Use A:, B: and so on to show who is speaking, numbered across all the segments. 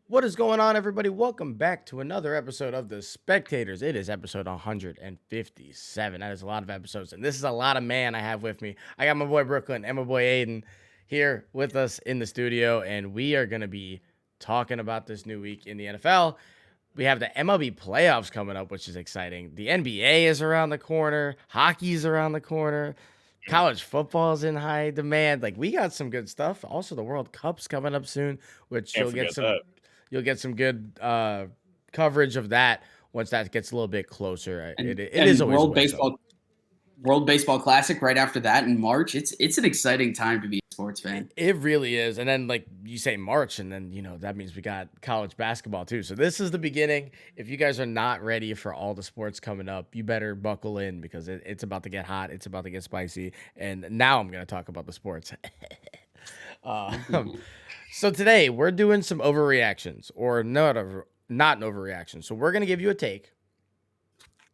A: What is going on, everybody? Welcome back to another episode of The Spectators. It is episode 157. That is a lot of episodes, and this is a lot of man I have with me. I got my boy Brooklyn and my boy Aiden here with us in the studio, and we are going to be talking about this new week in the NFL. We have the MLB playoffs coming up, which is exciting. The NBA is around the corner, hockey's around the corner. College football is in high demand. Like, we got some good stuff. Also, the World Cup's coming up soon, which
B: Can't forget that.
A: you'll get some good coverage of that once that gets a little bit closer.
C: And,
A: It
C: and
A: is always
C: World Baseball Classic right after that in March. It's an exciting time to be a sports fan.
A: It really is. And then, like, you say March, and then, that means we got college basketball too. So this is the beginning. If you guys are not ready for all the sports coming up, you better buckle in because it's about to get hot. It's about to get spicy. And now I'm going to talk about the sports. So today we're doing some overreactions, or not an overreaction. So we're going to give you a take,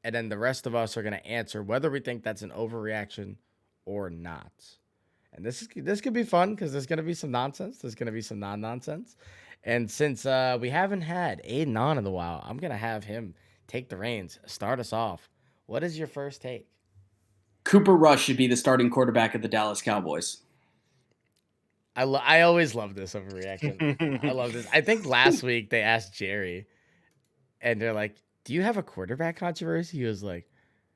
A: and then the rest of us are going to answer whether we think that's an overreaction or not. And this could be fun because there's going to be some nonsense. There's going to be some non-nonsense. And since we haven't had Aiden on in a while, I'm going to have him take the reins, start us off. What is your first take?
C: Cooper Rush should be the starting quarterback of the Dallas Cowboys.
A: I always love this overreaction. I love this. I think last week they asked Jerry, and they're like, "Do you have a quarterback controversy?" He was like,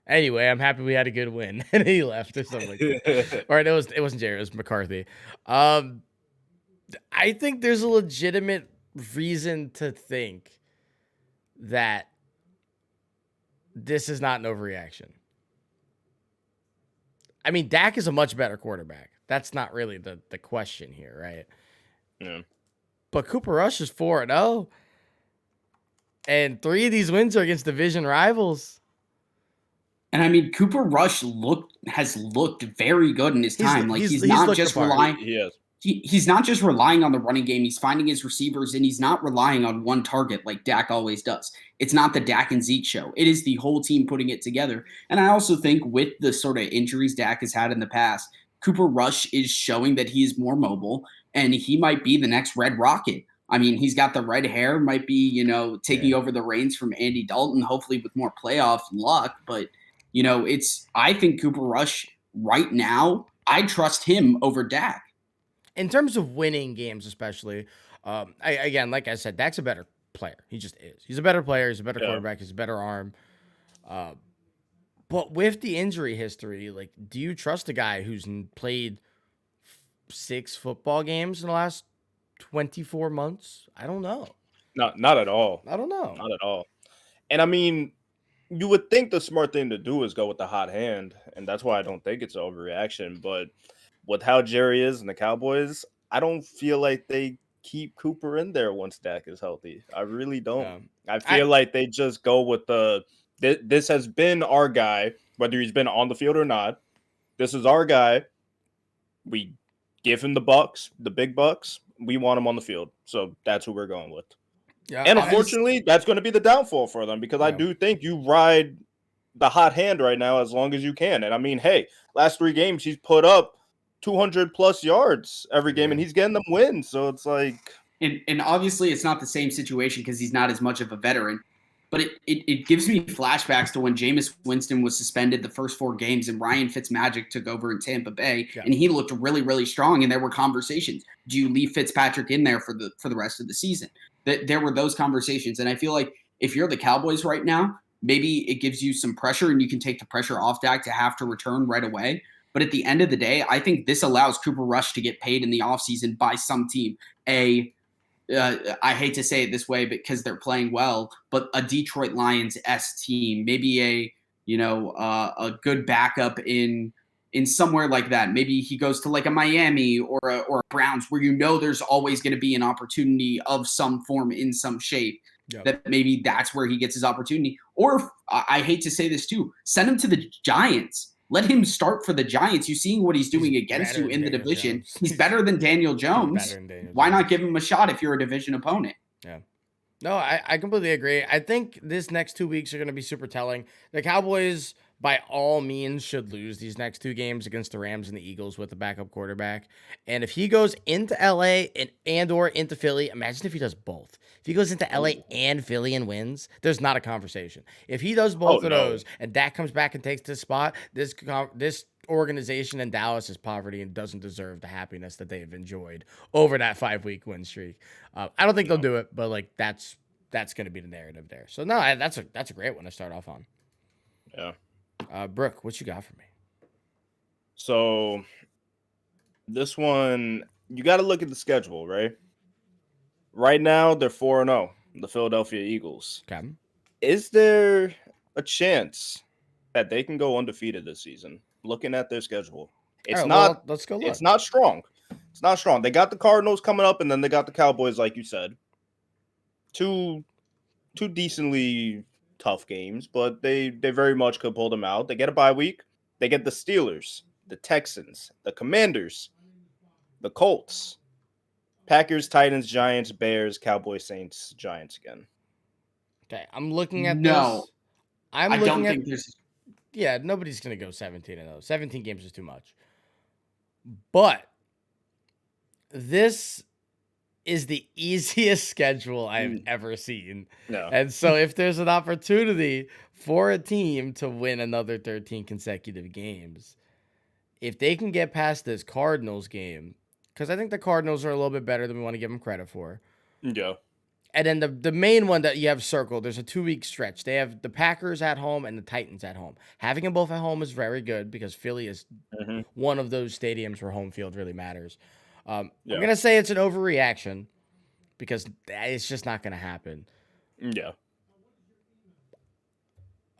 A: "Anyway, I'm happy we had a good win," and he left or something like that. Or it wasn't Jerry, it was McCarthy. I think there's a legitimate reason to think that this is not an overreaction. I mean, Dak is a much better quarterback. That's not really the question here, right?
B: Yeah.
A: But Cooper Rush is 4-0. And 3 of these wins are against division rivals.
C: And I mean, Cooper Rush has looked very good in his time. He's not just relying. He's not just relying on the running game. He's finding his receivers, and he's not relying on one target like Dak always does. It's not the Dak and Zeke show. It is the whole team putting it together. And I also think with the sort of injuries Dak has had in the past, Cooper Rush is showing that he is more mobile, and he might be the next Red Rocket. I mean, he's got the red hair, might be, taking over the reins from Andy Dalton, hopefully with more playoff luck. But, I think Cooper Rush right now, I trust him over Dak.
A: In terms of winning games, especially, like I said, Dak's a better player. He just is. He's a better player. He's a better quarterback. He's a better arm. But with the injury history, like, do you trust a guy who's played 6 football games in the last 24 months? I don't know.
B: Not at all.
A: I don't know.
B: Not at all. And I mean, you would think the smart thing to do is go with the hot hand, and that's why I don't think it's an overreaction. But with how Jerry is and the Cowboys, I don't feel like they keep Cooper in there once Dak is healthy. I really don't. I feel like they just go with this has been our guy, whether he's been on the field or not. This is our guy. We give him the big bucks. We want him on the field. So that's who we're going with. Yeah, and unfortunately, that's going to be the downfall for them because I do think you ride the hot hand right now as long as you can. And I mean, hey, last 3 games, he's put up 200 plus yards every game and he's getting them wins. So it's like.
C: And obviously, it's not the same situation because he's not as much of a veteran. But it gives me flashbacks to when Jameis Winston was suspended the first 4 games and Ryan Fitzmagic took over in Tampa Bay, and he looked really, really strong. And there were conversations: do you leave Fitzpatrick in there for the rest of the season? There were those conversations, and I feel like if you're the Cowboys right now, maybe it gives you some pressure, and you can take the pressure off Dak to have to return right away. But at the end of the day, I think this allows Cooper Rush to get paid in the offseason by some team. I hate to say it this way because they're playing well, but a Detroit Lions-esque team, maybe a good backup in somewhere like that. Maybe he goes to like a Miami or a Browns where there's always going to be an opportunity of some form in some shape. Yep. That maybe that's where he gets his opportunity. Or I hate to say this too, send him to the Giants. Let him start for the Giants. You're seeing what he's doing against you in the division.
A: Jones.
C: He's better than Daniel Jones. Why not give him a shot if you're a division opponent?
A: Yeah. No, I completely agree. I think this next 2 weeks are going to be super telling. The Cowboys by all means should lose these next 2 games against the Rams and the Eagles with a backup quarterback. And if he goes into LA and or into Philly, imagine if he does both. If he goes into LA and Philly and wins, there's not a conversation. If he does both of those and Dak comes back and takes this spot, this organization in Dallas is poverty and doesn't deserve the happiness that they've enjoyed over that 5-week win streak. I don't think they'll do it, but like that's going to be the narrative there. So no, that's a great one to start off on.
B: Yeah.
A: Brooke, what you got for me?
B: So this one, you got to look at the schedule, right? Right now, they're 4-0, the Philadelphia Eagles.
A: Okay.
B: Is there a chance that they can go undefeated this season? Looking at their schedule, it's not.
A: Well, let's go look.
B: It's not strong. It's not strong. They got the Cardinals coming up, and then they got the Cowboys, like you said. Two decently tough games, but they very much could pull them out. They get a bye week. They get the Steelers, the Texans, the Commanders, the Colts, Packers, Titans, Giants, Bears, Cowboys, Saints, Giants again.
A: Okay, I'm looking at
C: No.
A: this.
C: I don't think there's.
A: Yeah, nobody's gonna go 17-0. 17 games is too much. But this is the easiest schedule I've ever seen.
B: No.
A: And so if there's an opportunity for a team to win another 13 consecutive games, if they can get past this Cardinals game, because I think the Cardinals are a little bit better than we want to give them credit for.
B: Yeah.
A: And then the main one that you have circled, there's a 2-week stretch. They have the Packers at home and the Titans at home. Having them both at home is very good because Philly is one of those stadiums where home field really matters. I'm going to say it's an overreaction because it's just not going to happen.
B: Yeah.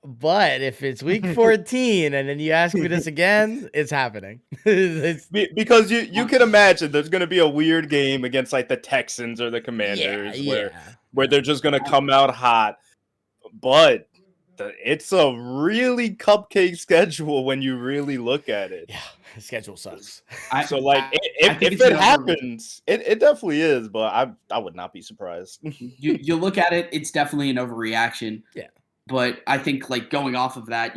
A: But if it's week 14 and then you ask me this again, it's happening.
B: Because you can imagine there's going to be a weird game against like the Texans or the Commanders where they're just going to come out hot. But it's a really cupcake schedule when you really look at it.
A: Yeah, the schedule sucks.
B: So like if it happens, it definitely is, but I would not be surprised.
C: you look at it, it's definitely an overreaction.
A: Yeah.
C: But I think, like, going off of that,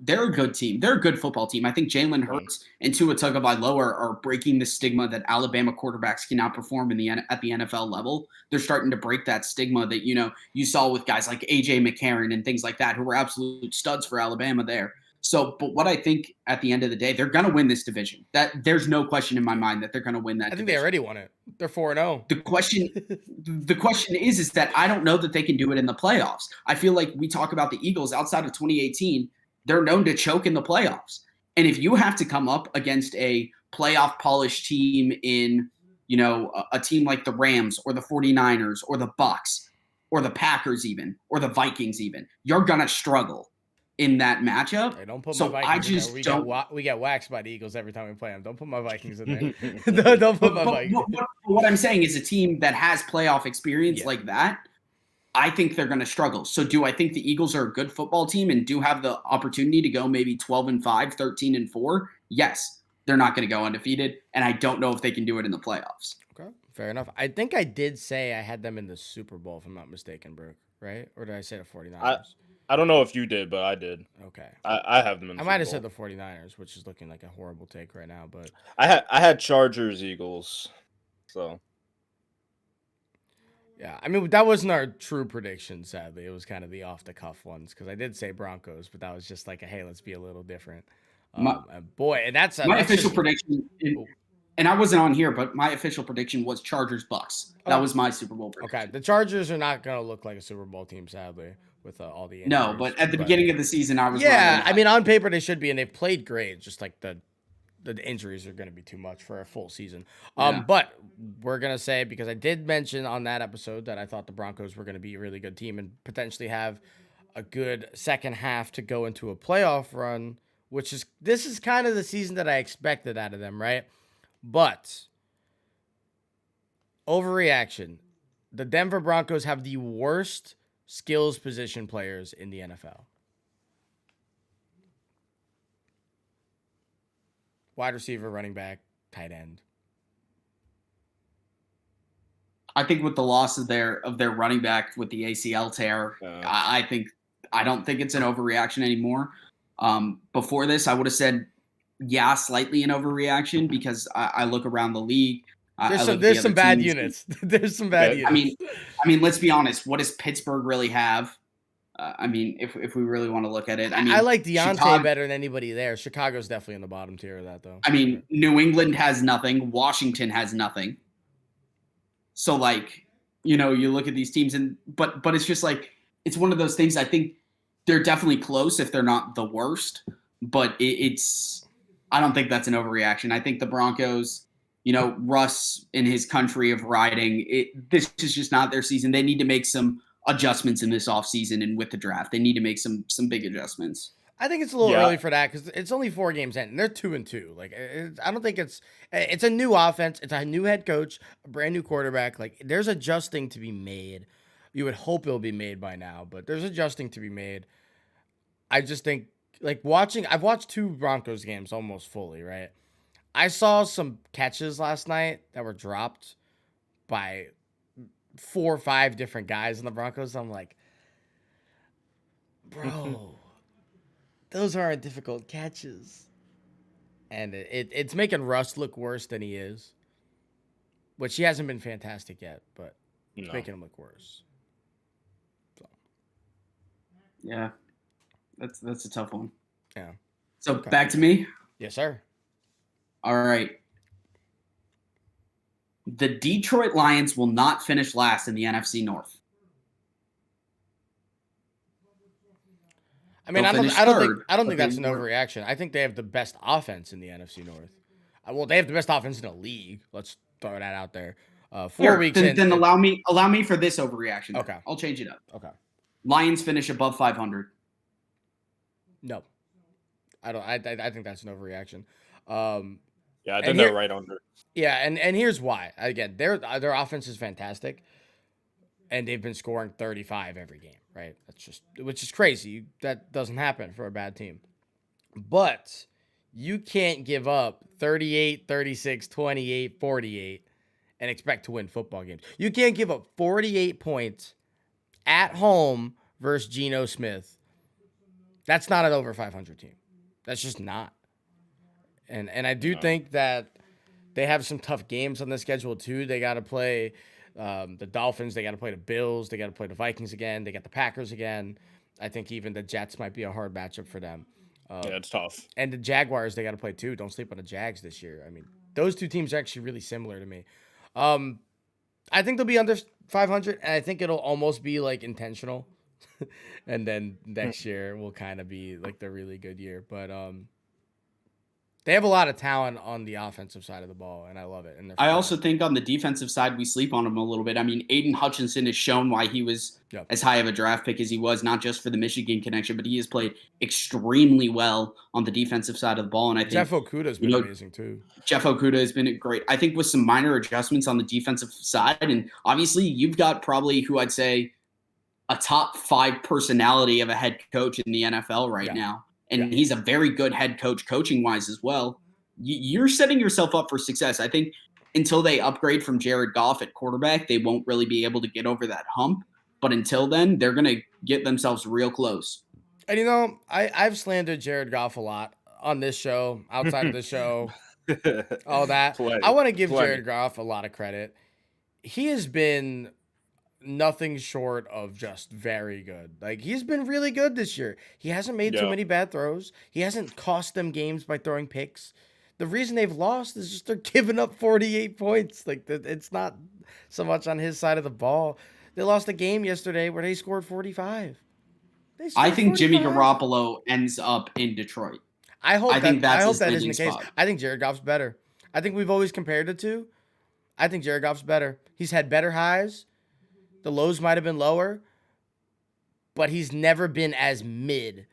C: they're a good team. They're a good football team. I think Jalen Hurts and Tua Tagovailoa are breaking the stigma that Alabama quarterbacks cannot perform at the NFL level. They're starting to break that stigma that, you saw with guys like A.J. McCarron and things like that who were absolute studs for Alabama there. So, but what I think at the end of the day, they're going to win this division. That there's no question in my mind that they're going to win that division.
A: I think they already won it. They're 4-0.
C: The question is that I don't know that they can do it in the playoffs. I feel like we talk about the Eagles outside of 2018, they're known to choke in the playoffs. And if you have to come up against a playoff polished team in, a team like the Rams or the 49ers or the Bucks or the Packers even, or the Vikings even, you're going to struggle in that matchup.
A: Hey, don't put
C: so
A: my Vikings
C: I just
A: in there.
C: don't.
A: We get waxed by the Eagles every time we play them. Don't put my Vikings in there. Don't put my Vikings.
C: What I'm saying is a team that has playoff experience like that, I think they're going to struggle. So do I think the Eagles are a good football team and do have the opportunity to go maybe 12-5, 13-4? Yes, they're not going to go undefeated, and I don't know if they can do it in the playoffs.
A: Okay, fair enough. I think I did say I had them in the Super Bowl, if I'm not mistaken, Brooke, right? Or did I say the 49ers?
B: I don't know if you did, but I did.
A: Okay.
B: I have them in the
A: I
B: Super
A: might have
B: Bowl.
A: said the 49ers, which is looking like a horrible take right now, but
B: I had Chargers, Eagles. So
A: yeah, I mean, that wasn't our true prediction, sadly. It was kind of the off-the-cuff ones, because I did say Broncos, but that was just like, hey, let's be a little different. And that's
C: my official prediction. And I wasn't on here, but my official prediction was Chargers Bucks. That was my Super Bowl prediction.
A: Okay, the Chargers are not going to look like a Super Bowl team, sadly, with all the injuries.
C: No, but at the beginning of the season, I was
A: yeah. I mean, on paper they should be, and they've played great. Just like the injuries are going to be too much for a full season. But we're going to say, because I did mention on that episode that I thought the Broncos were going to be a really good team and potentially have a good second half to go into a playoff run, this is kind of the season that I expected out of them, right? But overreaction. The Denver Broncos have the worst skills position players in the NFL. Wide receiver, running back, tight end.
C: I think with the loss of their running back with the ACL tear, I don't think it's an overreaction anymore. Before this, I would have said, yeah, slightly an overreaction because I look around the league.
A: There's some bad units. There's some bad
B: Yeah.
A: units.
C: I mean, let's be honest. What does Pittsburgh really have? I mean, if we really want to look at it, I mean,
A: I like Deontay
C: Chicago,
A: better than anybody there. Chicago's definitely in the bottom tier of that, though.
C: I mean, New England has nothing. Washington has nothing. So, like, you look at these teams, but it's just like it's one of those things. I think they're definitely close if they're not the worst, but I don't think that's an overreaction. I think the Broncos, Russ in his country of riding, this is just not their season. They need to make some adjustments in this offseason and with the draft. They need to make some big adjustments.
A: I think it's a little early for that because it's only 4 games in, and they're 2-2. Like, I don't think it's a new offense. It's a new head coach, a brand new quarterback. Like, there's adjusting to be made. You would hope it'll be made by now, but there's adjusting to be made. I just think, like, I've watched 2 Broncos games almost fully, right? I saw some catches last night that were dropped by 4 or 5 different guys in the Broncos. I'm like, bro, those aren't difficult catches. And it's making Russ look worse than he is, which he hasn't been fantastic yet, but it's making him look worse. So.
C: Yeah, that's a tough one.
A: Yeah.
C: So back to me.
A: Yes, sir.
C: All right. The Detroit Lions will not finish last in the NFC North.
A: I mean, I don't think that's an overreaction. I think they have the best offense in the NFC North. Well, they have the best offense in the league. Let's throw that out there. 4 weeks in.
C: Then allow me for this overreaction.
A: Okay.
C: I'll change it up.
A: Okay.
C: Lions finish above 500.
A: No. I don't. I think that's an overreaction.
B: Yeah, I think they're right under.
A: Yeah, and here's why. Again, their offense is fantastic, and they've been scoring 35 every game, right? Which is crazy. That doesn't happen for a bad team. But you can't give up 38, 36, 28, 48 and expect to win football games. You can't give up 48 points at home versus Geno Smith. That's not an over 500 team. That's just not. And I do think that they have some tough games on the schedule too. They got to play the Dolphins. They got to play the Bills. They got to play the Vikings again. They got the Packers again. I think even the Jets might be a hard matchup for them.
B: Yeah, it's tough.
A: And the Jaguars, they got to play too. Don't sleep on the Jags this year. I mean, those 2 teams are actually really similar to me. I think they'll be under 500, and I think it'll almost be like intentional. And then next year will kind of be like the really good year. But they have a lot of talent on the offensive side of the ball, and I love it. And
C: I also think on the defensive side, we sleep on them a little bit. I mean, Aiden Hutchinson has shown why he was as high of a draft pick as he was, not just for the Michigan connection, but he has played extremely well on the defensive side of the ball. And I think
A: Jeff Okuda has been amazing too.
C: Jeff Okuda has been great. I think with some minor adjustments on the defensive side, and obviously you've got probably who I'd say a top 5 personality of a head coach in the NFL right now. And he's a very good head coach coaching-wise as well. You're setting yourself up for success. I think until they upgrade from Jared Goff at quarterback, they won't really be able to get over that hump. But until then, they're going to get themselves real close.
A: And, I've slandered Jared Goff a lot on this show, outside of the show, all that. I want to give Jared Goff a lot of credit. He has been nothing short of just very good. Like, he's been really good this year. He hasn't made too many bad throws. He hasn't cost them games by throwing picks. The reason they've lost is just they're giving up 48 points. Like, it's not so much on his side of the ball. They lost a game yesterday where they scored 45.
C: I think 45. Jimmy Garoppolo ends up in Detroit.
A: I hope that isn't the case. I think Jared Goff's better. I think we've always compared the two. I think Jared Goff's better. He's had better highs. The lows might have been lower, but he's never been as mid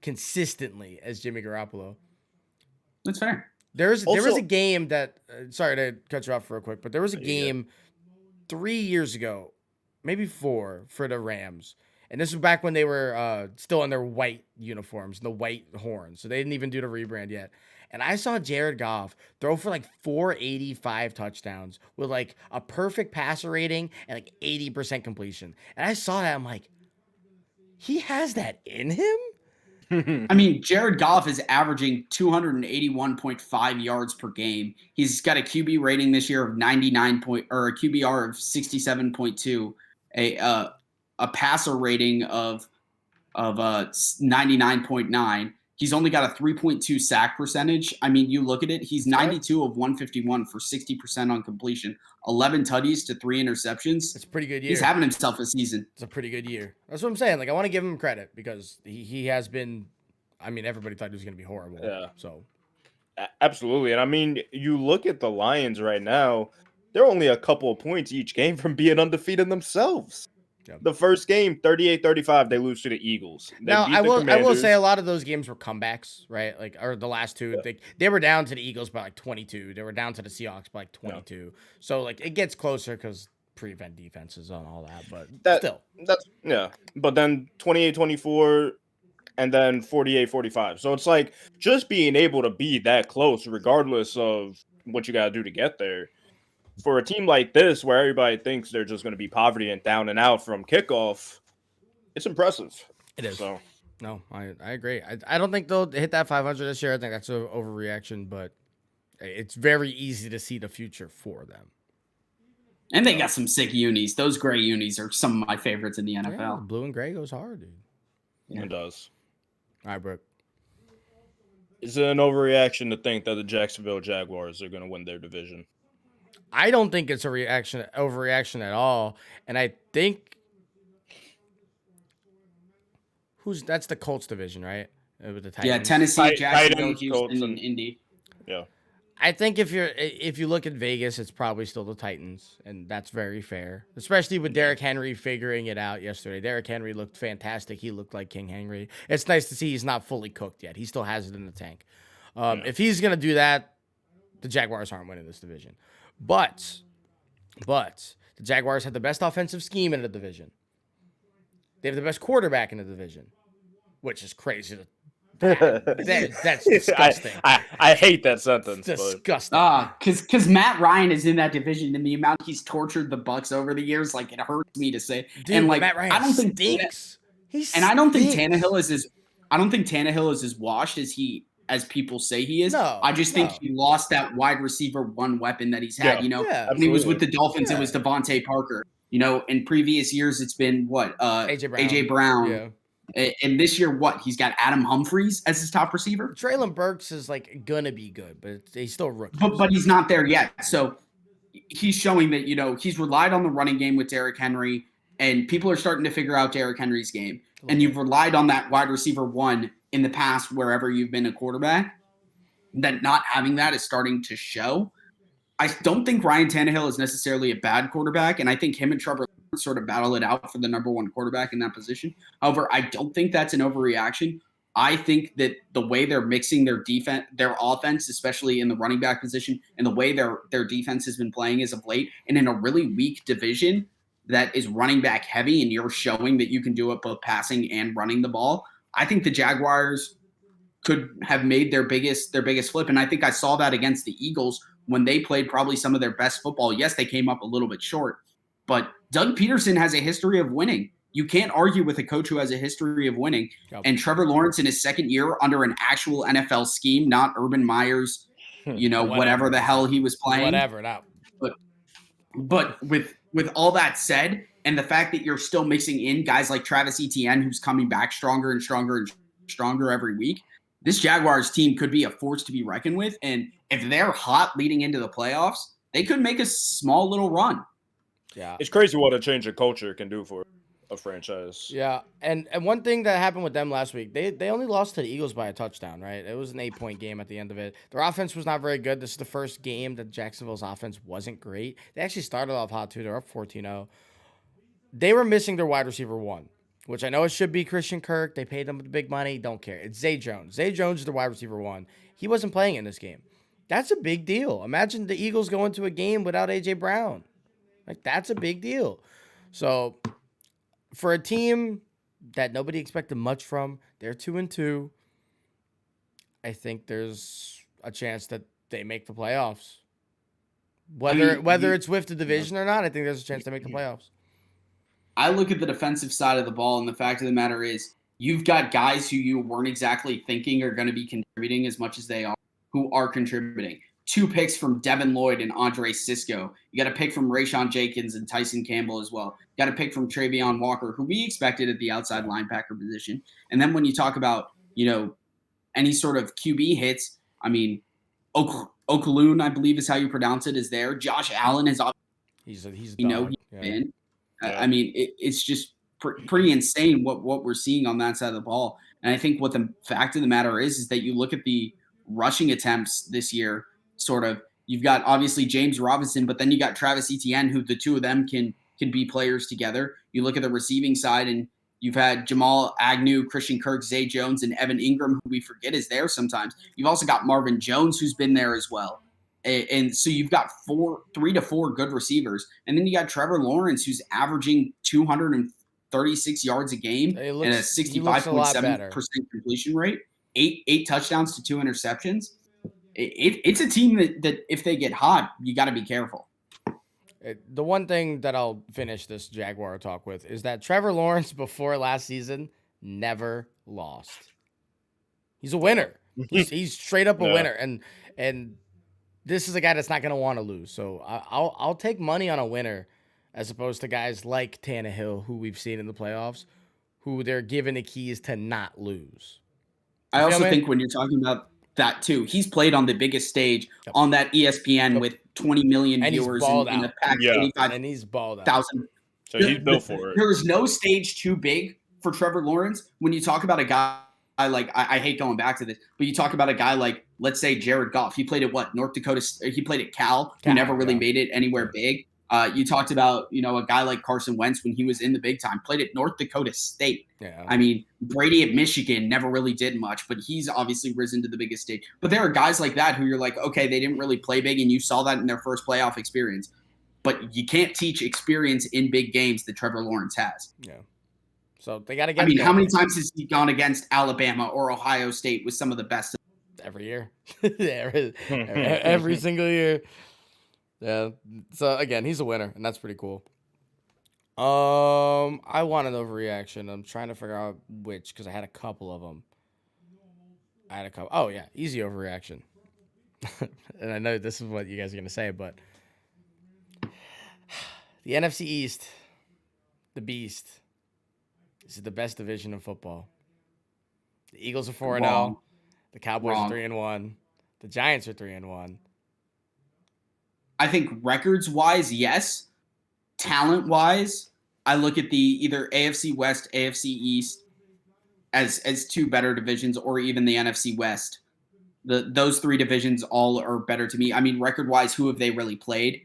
A: consistently as Jimmy Garoppolo.
C: That's fair.
A: There was a game that sorry to cut you off real quick, but there was a game 3 years ago, maybe 4, for the Rams. And this was back when they were still in their white uniforms and the white horns. So they didn't even do the rebrand yet. And I saw Jared Goff throw for like 485 touchdowns with like a perfect passer rating and like 80% completion. And I saw that. I'm like, he has that in him?
C: I mean, Jared Goff is averaging 281.5 yards per game. He's got a QB rating this year of 99 point, or a QBR of 67.2, a passer rating of 99.9. He's only got a 3.2 sack percentage. I mean, you look at it, he's 92 of 151 for 60% on completion, 11 tutties to 3 interceptions.
A: It's a pretty good year.
C: He's having himself a season.
A: It's a pretty good year. That's what I'm saying. Like, I want to give him credit because he has been. I mean, everybody thought he was going to be horrible.
B: Yeah.
A: So.
B: Absolutely. And I mean, you look at the Lions right now, they're only a couple of points each game from being undefeated themselves. Yep. The first game, 38-35, they lose to the Eagles.
A: Now, I will say a lot of those games were comebacks, right? Like, or the last two, they were down to the Eagles by like 22. They were down to the Seahawks by like 22. Yeah. So, like, it gets closer because prevent defenses and all that, but still.
B: But then 28-24 and then 48-45. So it's like just being able to be that close, regardless of what you got to do to get there. For a team like this, where everybody thinks they're just going to be poverty and down and out from kickoff, it's impressive.
A: It is.
B: So,
A: no, I agree. I don't think they'll hit that 500 this year. I think that's an overreaction, but it's very easy to see the future for them.
C: And they got some sick unis. Those gray unis are some of my favorites in the NFL.
A: Yeah, blue and gray goes hard, dude.
B: Yeah. It does.
A: All right, Brooke.
B: Is it an overreaction to think that the Jacksonville Jaguars are going to win their division?
A: I don't think it's a overreaction at all. And I think that's the Colts division, right? With the Titans.
C: Yeah, Tennessee, Jacksonville, Houston, and Indy.
B: Yeah.
A: I think if you look at Vegas, it's probably still the Titans, and that's very fair. Especially with Derrick Henry figuring it out yesterday. Derrick Henry looked fantastic. He looked like King Henry. It's nice to see he's not fully cooked yet. He still has it in the tank. If he's gonna do that, the Jaguars aren't winning this division. But the Jaguars have the best offensive scheme in the division. They have the best quarterback in the division, which is crazy. That's disgusting.
B: I hate that sentence.
A: It's disgusting.
C: Because Matt Ryan is in that division, and the amount he's tortured the Bucs over the years, like it hurts me to say.
A: Dude,
C: and like
A: Matt Ryan
C: I don't think
A: stinks.
C: I don't think Tannehill is as washed as people say he is.
A: No,
C: I just think he lost that wide receiver one weapon that he's had. When he was with the Dolphins, it was Devontae Parker. In previous years, it's been AJ Brown.
A: Yeah.
C: And this year, he's got Adam Humphries as his top receiver.
A: Treylon Burks is like gonna be good, but he's still rookie.
C: But he's not there yet. So he's showing that he's relied on the running game with Derrick Henry, and people are starting to figure out Derrick Henry's game. And you've relied on that wide receiver one in the past wherever you've been a quarterback. That not having that is starting to show. I don't think Ryan Tannehill is necessarily a bad quarterback, and I think him and Trevor sort of battle it out for the number one quarterback in that position. However, I don't think that's an overreaction. I think that the way they're mixing their defense, their offense, especially in the running back position, and the way their defense has been playing as of late, and in a really weak division that is running back heavy, and you're showing that you can do it both passing and running the ball, I think the Jaguars could have made their biggest flip. And I think I saw that against the Eagles when they played probably some of their best football. Yes, they came up a little bit short, but Doug Peterson has a history of winning. You can't argue with a coach who has a history of winning. Yep. And Trevor Lawrence in his second year under an actual NFL scheme, not Urban Meyer's, whatever the hell he was playing. But with all that said, and the fact that you're still mixing in guys like Travis Etienne, who's coming back stronger and stronger and stronger every week, this Jaguars team could be a force to be reckoned with. And if they're hot leading into the playoffs, they could make a small little run.
B: Yeah, it's crazy what a change of culture can do for a franchise.
A: Yeah, and one thing that happened with them last week, they only lost to the Eagles by a touchdown, right? It was an 8-point game at the end of it. Their offense was not very good. This is the first game that Jacksonville's offense wasn't great. They actually started off hot, too. They're up 14-0. They were missing their wide receiver one, which I know it should be Christian Kirk. They paid them the big money. Don't care. It's Zay Jones. Zay Jones is the wide receiver one. He wasn't playing in this game. That's a big deal. Imagine the Eagles going to a game without A.J. Brown. Like, that's a big deal. So, for a team that nobody expected much from, they're 2-2. I think there's a chance that they make the playoffs. Whether it's with the division or not, I think there's a chance they make the playoffs.
C: I look at the defensive side of the ball, and the fact of the matter is you've got guys who you weren't exactly thinking are going to be contributing as much as they are, who are contributing. 2 picks from Devin Lloyd and Andre Cisco. You got a pick from Rayshon Jenkins and Tyson Campbell as well. You got a pick from Travion Walker, who we expected at the outside linebacker position. And then when you talk about, any sort of QB hits, I mean, Okaloon, I believe is how you pronounce it, is there. Josh Allen is
A: he's
C: he's
A: yeah.
C: been. I mean, it's just pretty insane what we're seeing on that side of the ball. And I think what the fact of the matter is that you look at the rushing attempts this year, sort of, you've got obviously James Robinson, but then you got Travis Etienne, who the two of them can be players together. You look at the receiving side, and you've had Jamal Agnew, Christian Kirk, Zay Jones, and Evan Ingram, who we forget is there sometimes. You've also got Marvin Jones, who's been there as well. And so you've got 3 to 4 good receivers. And then you got Trevor Lawrence, who's averaging 236 yards a game and a 65.7% completion rate, eight touchdowns to 2 interceptions. It's a team that if they get hot, you got to be careful.
A: The one thing that I'll finish this Jaguar talk with is that Trevor Lawrence before last season never lost. He's a winner. He's straight up a winner, and this is a guy that's not going to want to lose. So I'll take money on a winner as opposed to guys like Tannehill, who we've seen in the playoffs, who they're given the keys to not lose.
C: I also think when you're talking about that too, he's played on the biggest stage on that ESPN with 20 million viewers in the pack, 85,
A: and he's balled out.
C: 1,000.
B: So he's built for it.
C: There is no stage too big for Trevor Lawrence. When you talk about a guy like, I hate going back to this, but you talk about a guy like, let's say Jared Goff. He played at North Dakota. He played at Cal, who never really made it anywhere big. You talked about, a guy like Carson Wentz when he was in the big time, played at North Dakota State.
A: Yeah.
C: I mean, Brady at Michigan never really did much, but he's obviously risen to the biggest stage. But there are guys like that who you're like, okay, they didn't really play big, and you saw that in their first playoff experience. But you can't teach experience in big games that Trevor Lawrence has.
A: Yeah. So they got to get.
C: I mean, how many times has he gone against Alabama or Ohio State with some of the best?
A: Every year. every single year. Yeah. So again, he's a winner, and that's pretty cool. I want an overreaction. I'm trying to figure out which, because I had a couple of them. Oh yeah, easy overreaction. And I know this is what you guys are gonna say, but the NFC East, the Beast, this is the best division in football. The Eagles are 4-0. The Cowboys are 3-1. The Giants are 3-1.
C: I think records-wise, yes. Talent-wise, I look at the either AFC West, AFC East as 2 better divisions, or even the NFC West. Those 3 divisions all are better to me. I mean, record-wise, who have they really played?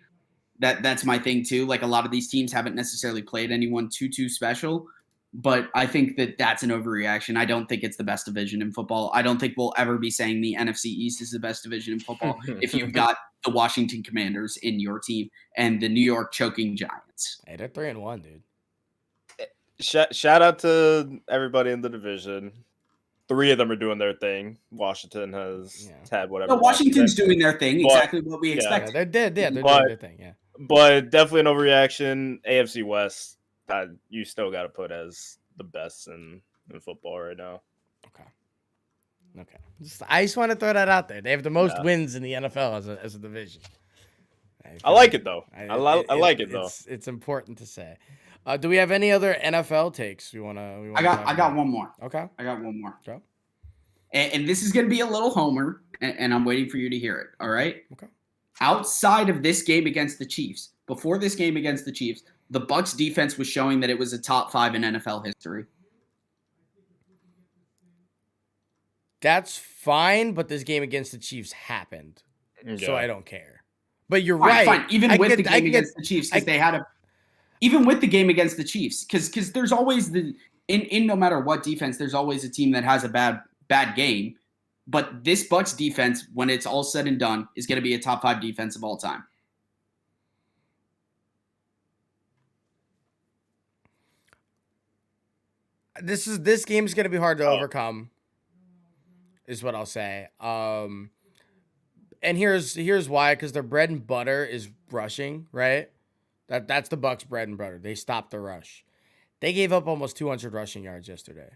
C: That's my thing too. Like, a lot of these teams haven't necessarily played anyone too special. But I think that's an overreaction. I don't think it's the best division in football. I don't think we'll ever be saying the NFC East is the best division in football if you've got the Washington Commanders in your team and the New York choking Giants.
A: Hey, they're 3-1, dude.
B: Shout out to everybody in the division. 3 of them are doing their thing. Washington has had whatever.
C: No, Washington's doing their thing, exactly what we expected.
A: They're dead. Yeah, they're doing their thing. Yeah,
B: but definitely an overreaction. AFC West, you still got to put as the best in football right now.
A: Okay. I just want to throw that out there. They have the most wins in the NFL as a division.
B: I like it though. I like it though.
A: It's important to say. Do we have any other NFL takes we want to?
C: I got one more.
A: Okay.
C: I got one more.
A: Go.
C: And this is going to be a little homer, and I'm waiting for you to hear it. All right.
A: Okay.
C: Outside of this game against the Chiefs, before this game against the Chiefs, the Bucs defense was showing that it was a top 5 in NFL history.
A: That's fine, but this game against the Chiefs happened, so I don't care. But you're
C: fine,
A: right.
C: Fine. Even with the game against the Chiefs, because they had even with the game against the Chiefs, because there's always in no matter what defense, there's always a team that has a bad game. But this Bucs defense, when it's all said and done, is going to be a top 5 defense of all time.
A: This game is going to be hard to overcome, is what I'll say. And here's why, because their bread and butter is rushing, right? That's the Bucs' bread and butter. They stopped the rush. They gave up almost 200 rushing yards yesterday.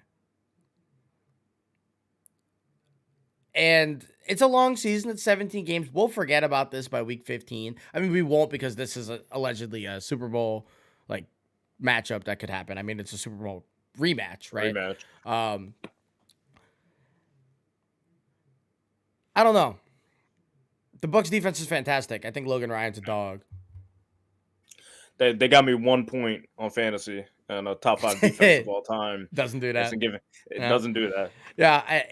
A: And it's a long season. It's 17 games. We'll forget about this by week 15. I mean, we won't because this is allegedly a Super Bowl like matchup that could happen. I mean, it's a Super Bowl rematch, right? I don't know. The Bucs defense is fantastic. I think Logan Ryan's a dog.
B: They got me 1 point on fantasy and a top 5 defense of all time.
A: Doesn't do that.
B: Doesn't do that.
A: Yeah.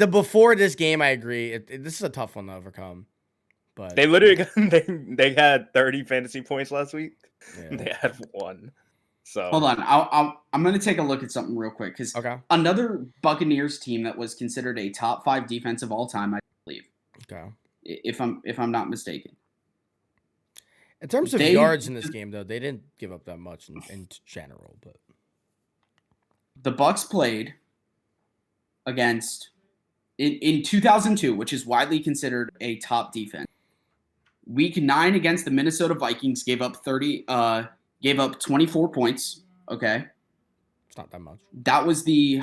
A: Before this game, I agree. This is a tough one to overcome. But
B: they literally they had 30 fantasy points last week.
A: Yeah.
B: They had 1. So
C: hold on, I'm going to take a look at something real quick because another Buccaneers team that was considered a top 5 defense of all time, I believe.
A: Okay.
C: If I'm not mistaken.
A: In terms of yards in this game, though, they didn't give up that much in general. But
C: the Bucs played against in 2002, which is widely considered a top defense. Week 9 against the Minnesota Vikings gave up 24 points. Okay,
A: it's not that much.
C: That was the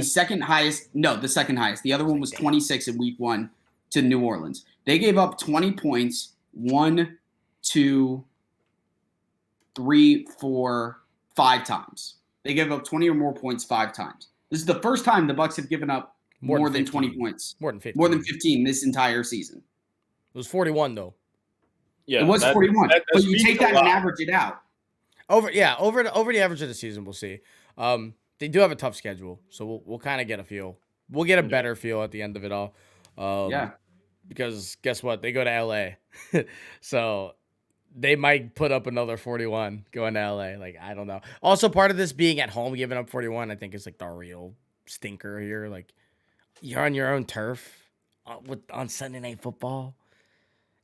C: second highest. No, the second highest. The other one was 26 in Week 1 to New Orleans. They gave up 20 points. 1, 2, 3, 4, 5 times. They gave up 20 or more points 5 times. This is the first time the Bucs have given up more than 20 points.
A: More than 15.
C: More than 15 this entire season.
A: It was 41 though.
C: Yeah, it was 41. But you take that and average it out.
A: Over the average of the season, we'll see. They do have a tough schedule, so we'll kind of get a feel. We'll get a better feel at the end of it all. Because guess what? They go to LA. So they might put up another 41 going to LA. Like, I don't know. Also, part of this being at home, giving up 41, I think is like the real stinker here. Like, you're on your own turf on Sunday Night Football.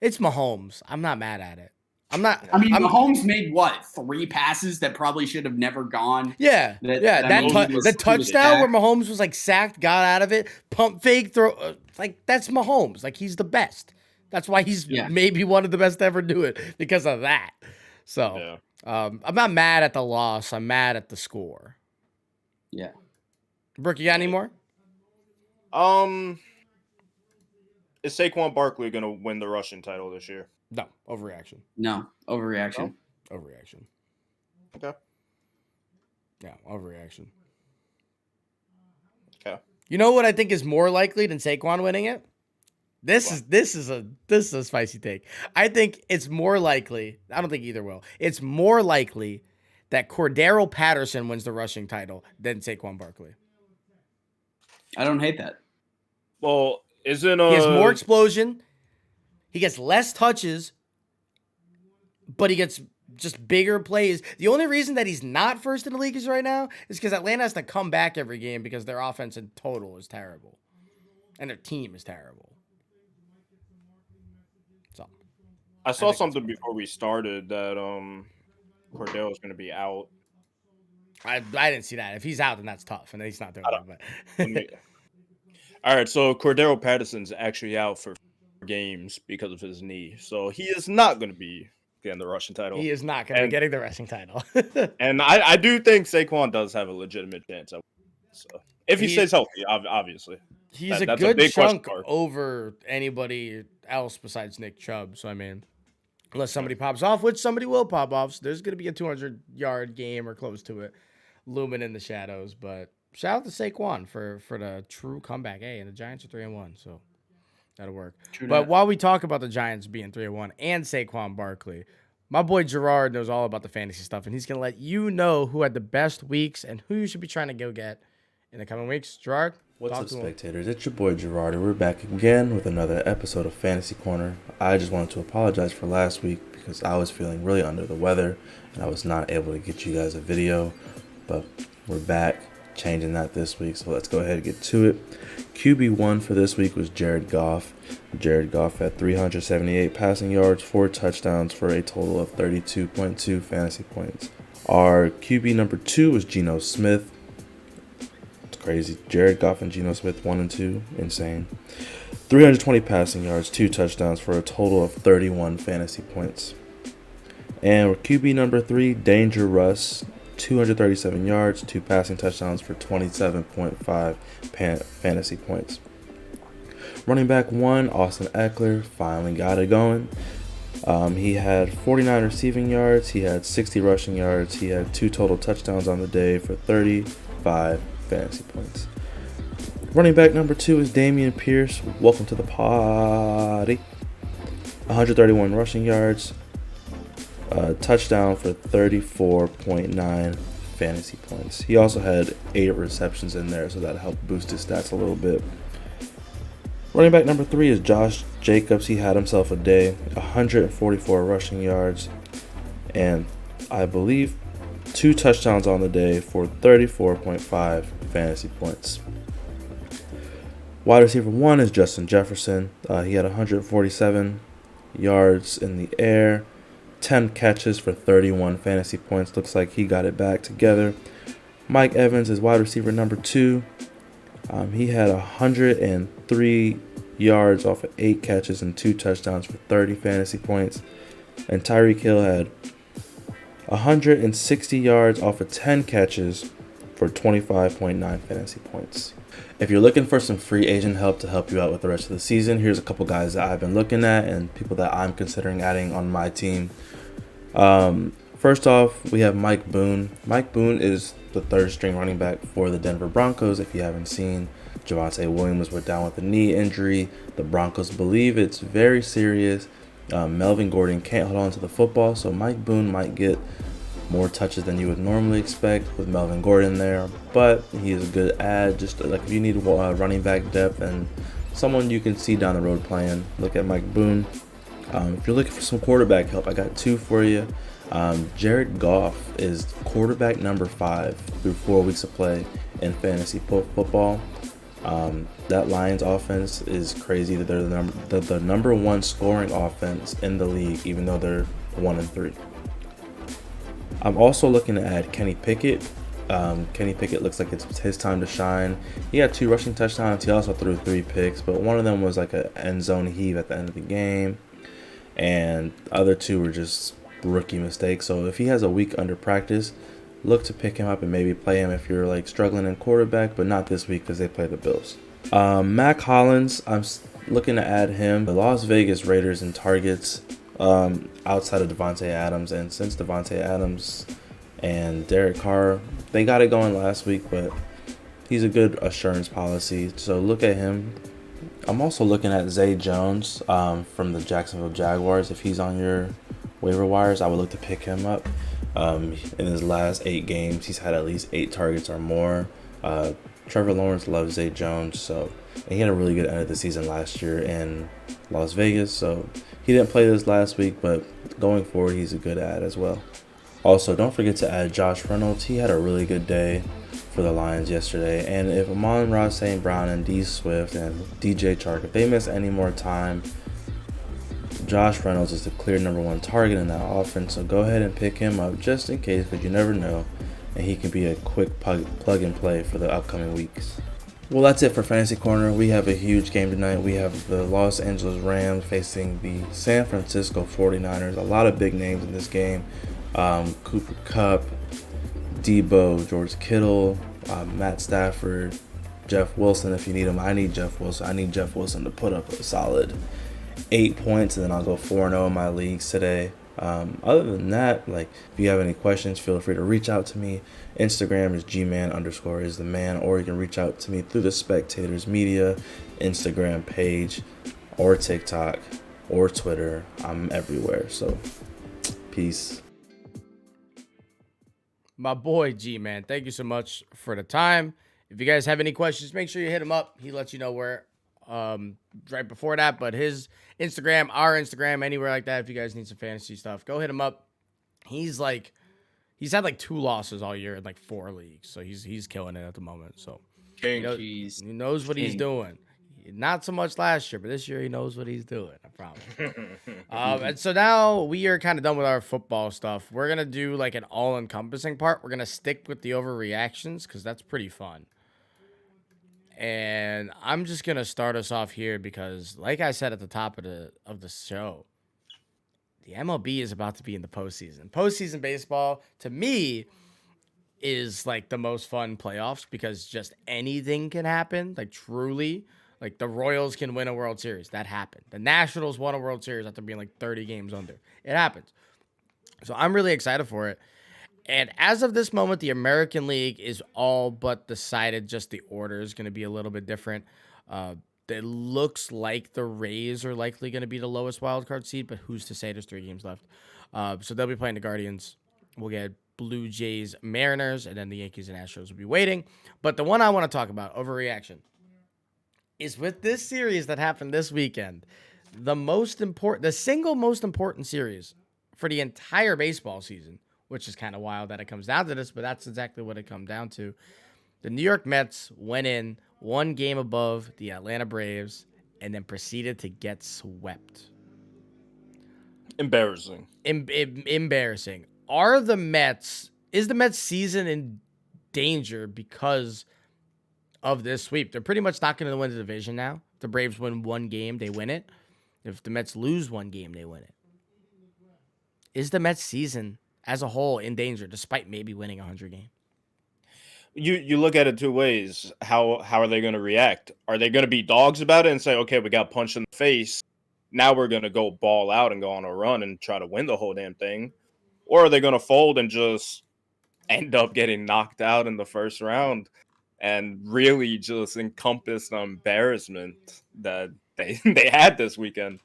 A: It's Mahomes. I'm not mad at it.
C: Mahomes made what? 3 passes that probably should have never gone.
A: Yeah. That touchdown where Mahomes was like sacked, got out of it, pump fake, throw. Like, that's Mahomes. Like, he's the best. That's why he's maybe one of the best to ever do it because of that. So, I'm not mad at the loss. I'm mad at the score.
C: Yeah.
B: Brooke,
A: you got any more?
B: Is Saquon Barkley going to win the rushing title this year?
A: No. Overreaction.
C: No. Overreaction.
A: No? Overreaction.
B: Okay.
A: Yeah, overreaction.
B: Okay.
A: You know what I think is more likely than Saquon winning it? This is a spicy take. I think it's more likely. I don't think either will. It's more likely that Cordero Patterson wins the rushing title than Saquon Barkley.
C: I don't hate that.
B: Well, he has
A: more explosion. He gets less touches, but he gets just bigger plays. The only reason that he's not first in the league is right now is because Atlanta has to come back every game because their offense in total is terrible. And their team is terrible. So
B: I saw something before we started that Cordell is going to be out.
A: I didn't see that. If he's out, then that's tough. And he's not doing it.
B: All right, so Cordero Patterson's actually out for games because of his knee. So he is not going to be getting the rushing title.
A: He is not going to be getting the rushing title.
B: And I do think Saquon does have a legitimate chance. So if he stays healthy, obviously.
A: He's that's a good chunk over anybody else besides Nick Chubb. So, I mean, unless somebody pops off, which somebody will pop off. So there's going to be a 200-yard game or close to it looming in the shadows. But shout out to Saquon for the true comeback. Hey, and the Giants are 3-1, so that'll work. But while we talk about the Giants being 3-1 and Saquon Barkley, my boy Gerard knows all about the fantasy stuff, and he's going to let you know who had the best weeks and who you should be trying to go get in the coming weeks. Gerard?
D: What's up, spectators? It's your boy Gerard, and we're back again with another episode of Fantasy Corner. I just wanted to apologize for last week because I was feeling really under the weather, and I was not able to get you guys a video, but we're back, changing that this week, so let's go ahead and get to it. QB1 for this week was Jared Goff. Jared Goff had 378 passing yards, 4 touchdowns for a total of 32.2 fantasy points. Our QB number 2 was Geno Smith. Crazy. Jared Goff and Geno Smith 1 and 2. Insane. 320 passing yards, 2 touchdowns for a total of 31 fantasy points. And QB number 3, Danger Russ. 237 yards, 2 passing touchdowns for 27.5 fantasy points. Running back 1, Austin Eckler, finally got it going. He had 49 receiving yards, he had 60 rushing yards, he had 2 total touchdowns on the day for 35 fantasy points. Running back number 2 is Dameon Pierce. Welcome to the party. 131 rushing yards, touchdown for 34.9 fantasy points. He also had 8 receptions in there, so that helped boost his stats a little bit. Running back number 3 is Josh Jacobs. He had himself a day, 144 rushing yards, and I believe 2 touchdowns on the day for 34.5 fantasy points. Wide receiver 1 is Justin Jefferson. He had 147 yards in the air, 10 catches for 31 fantasy points. Looks like he got it back together. Mike Evans is wide receiver number 2. He had 103 yards off of 8 catches and 2 touchdowns for 30 fantasy points. And Tyreek Hill had 160 yards off of 10 catches for 25.9 fantasy points. If you're looking for some free agent help to help you out with the rest of the season, here's a couple guys that I've been looking at and people that I'm considering adding on my team. First off, we have Mike Boone. Mike Boone is the 3rd string running back for the Denver Broncos. If you haven't seen, Javonte Williams was down with a knee injury. The Broncos believe it's very serious. Melvin Gordon can't hold on to the football, so Mike Boone might get more touches than you would normally expect with Melvin Gordon there, but he is a good add. Just like if you need running back depth and someone you can see down the road playing, look at Mike Boone. If you're looking for some quarterback help, I got 2 for you. Jared Goff is quarterback number 5 through 4 weeks of play in fantasy football. That Lions offense is crazy. That they're the number 1 scoring offense in the league, even though they're 1-3. I'm also looking to add Kenny Pickett. Kenny Pickett looks like it's his time to shine. He had 2 rushing touchdowns. He also threw 3 picks, but one of them was like an end zone heave at the end of the game, and the other 2 were just rookie mistakes. So if he has a week under practice, look to pick him up and maybe play him if you're like struggling in quarterback, but not this week because they play the Bills. Mac Hollins, I'm looking to add him. The Las Vegas Raiders in targets outside of Devontae Adams, and since Devontae Adams and Derek Carr, they got it going last week, but he's a good assurance policy, so look at him. I'm also looking at Zay Jones from the Jacksonville Jaguars. If he's on your waiver wires, I would look to pick him up. In his last 8 games, he's had at least 8 targets or more. Trevor Lawrence loves Zay Jones, and he had a really good end of the season last year in Las Vegas, so he didn't play this last week, but going forward, he's a good add as well. Also, don't forget to add Josh Reynolds. He had a really good day for the Lions yesterday, and if Amon-Ra St. Brown and D Swift and DJ Chark, if they miss any more time, Josh Reynolds is the clear number 1 target in that offense, so go ahead and pick him up just in case, because you never know, and he can be a quick plug and play for the upcoming weeks. Well, that's it for Fantasy Corner. We have a huge game tonight. We have the Los Angeles Rams facing the San Francisco 49ers. A lot of big names in this game. Cooper Kupp, Debo, George Kittle, Matt Stafford, Jeff Wilson if you need him. I need Jeff Wilson. I need Jeff Wilson to put up a solid 8 points, and then I'll go 4-0 in my leagues today. Other than that, like, if you have any questions, feel free to reach out to me. Instagram is gman_is_the_man, or you can reach out to me through the Spectators Media Instagram page, or TikTok, or Twitter. I'm everywhere, so peace.
A: My boy G-Man, thank you so much for the time. If you guys have any questions, make sure you hit him up. He lets you know where right before that, but his Instagram, our Instagram, anywhere like that, if you guys need some fantasy stuff, go hit him up. He's had like 2 losses all year in like 4 leagues, so he's killing it at the moment. So he knows what he's doing. Not so much last year, but this year he knows what he's doing. I promise. And so now we are kind of done with our football stuff. We're gonna do like an all-encompassing part. We're gonna stick with the overreactions because that's pretty fun. And I'm just gonna start us off here because, like I said at the top of the show, the MLB is about to be in the postseason. Postseason baseball, to me, is like the most fun playoffs because just anything can happen. Like truly, like the Royals can win a World Series. That happened. The Nationals won a World Series after being like 30 games under. It happens. So I'm really excited for it. And as of this moment, the American League is all but decided. Just the order is going to be a little bit different. It looks like the Rays are likely going to be the lowest wild card seed, but who's to say? There's 3 games left. So they'll be playing the Guardians. We'll get Blue Jays, Mariners, and then the Yankees and Astros will be waiting. But the one I want to talk about, overreaction, is with this series that happened this weekend. The single most important series for the entire baseball season, which is kind of wild that it comes down to this, but that's exactly what it comes down to. The New York Mets went in 1 game above the Atlanta Braves and then proceeded to get swept.
B: Embarrassing.
A: Embarrassing. Is the Mets season in danger because of this sweep? They're pretty much not going to win the division now. If the Braves win 1 game, they win it. If the Mets lose 1 game, they win it. Is the Mets season as a whole in danger despite maybe winning 100 games?
B: You look at it 2 ways. How are they going to react? Are they going to be dogs about it and say, okay, we got punched in the face, now we're going to go ball out and go on a run and try to win the whole damn thing? Or are they going to fold and just end up getting knocked out in the first round and really just encompass the embarrassment that they had this weekend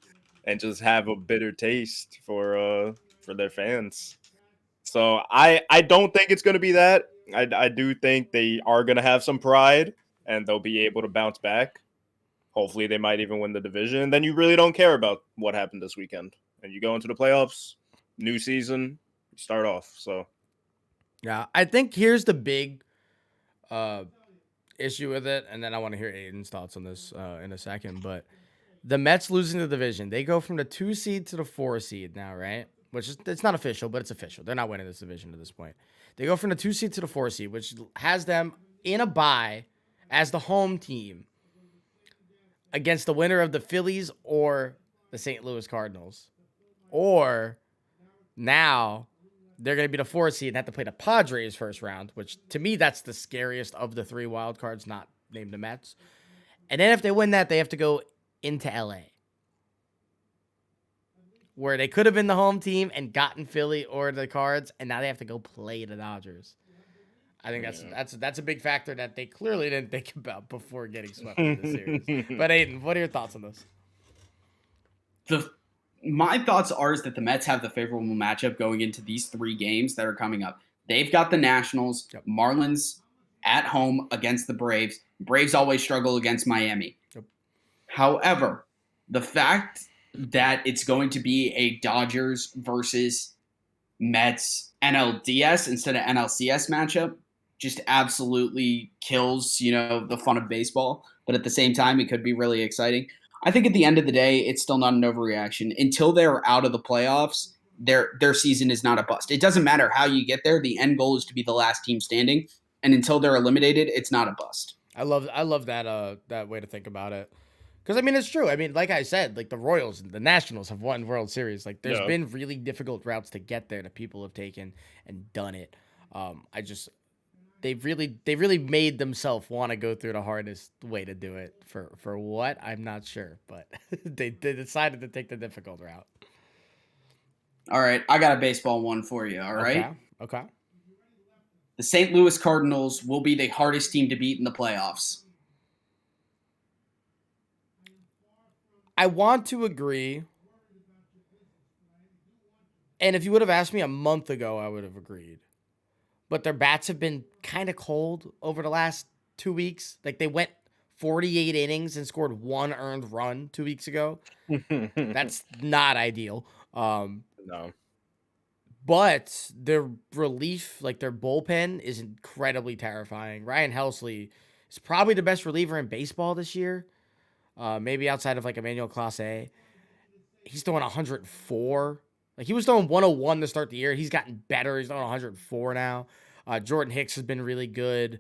B: and just have a bitter taste for their fans? So I don't think it's going to be that. I do think they are going to have some pride and they'll be able to bounce back. Hopefully they might even win the division. Then you really don't care about what happened this weekend. And you go into the playoffs, new season, you start off. So
A: yeah, I think here's the big issue with it, and then I want to hear Aiden's thoughts on this in a second. But the Mets losing the division, they go from the 2 seed to the 4 seed now, right? Which is, it's not official, but it's official. They're not winning this division at this point. They go from the 2 seed to the 4 seed, which has them in a bye as the home team against the winner of the Phillies or the St. Louis Cardinals. Or now they're going to be the 4 seed and have to play the Padres first round, which to me, that's the scariest of the 3 wild cards, not named the Mets. And then if they win that, they have to go into LA, where they could have been the home team and gotten Philly or the Cards, and now they have to go play the Dodgers. I think that's a big factor that they clearly didn't think about before getting swept in the series. But Aiden, what are your thoughts on this?
C: My thoughts are is that the Mets have the favorable matchup going into these 3 games that are coming up. They've got the Nationals,
A: Yep.
C: Marlins at home against the Braves. Braves always struggle against Miami.
A: Yep.
C: However, the fact that it's going to be a Dodgers versus Mets NLDS instead of NLCS matchup just absolutely kills, the fun of baseball. But at the same time, it could be really exciting. I think at the end of the day, it's still not an overreaction. Until they're out of the playoffs, their season is not a bust. It doesn't matter how you get there. The end goal is to be the last team standing. And until they're eliminated, it's not a bust.
A: I love that way to think about it. Because, I mean, it's true. I mean, like I said, like the Royals and the Nationals have won World Series. Like, there's been really difficult routes to get there that people have taken and done it. They've really made themselves want to go through the hardest way to do it. For what? I'm not sure. But they decided to take the difficult route.
C: All right. I got a baseball one for you. All right.
A: Okay.
C: The St. Louis Cardinals will be the hardest team to beat in the playoffs.
A: I want to agree. And if you would have asked me a month ago, I would have agreed. But their bats have been kind of cold over the last 2 weeks. Like they went 48 innings and scored 1 earned run 2 weeks ago. That's not ideal.
B: No.
A: But their relief, like their bullpen, is incredibly terrifying. Ryan Helsley is probably the best reliever in baseball this year. Maybe outside of like Emmanuel Clase. He's throwing 104. Like he was throwing 101 to start the year. He's gotten better. He's throwing 104 now. Jordan Hicks has been really good.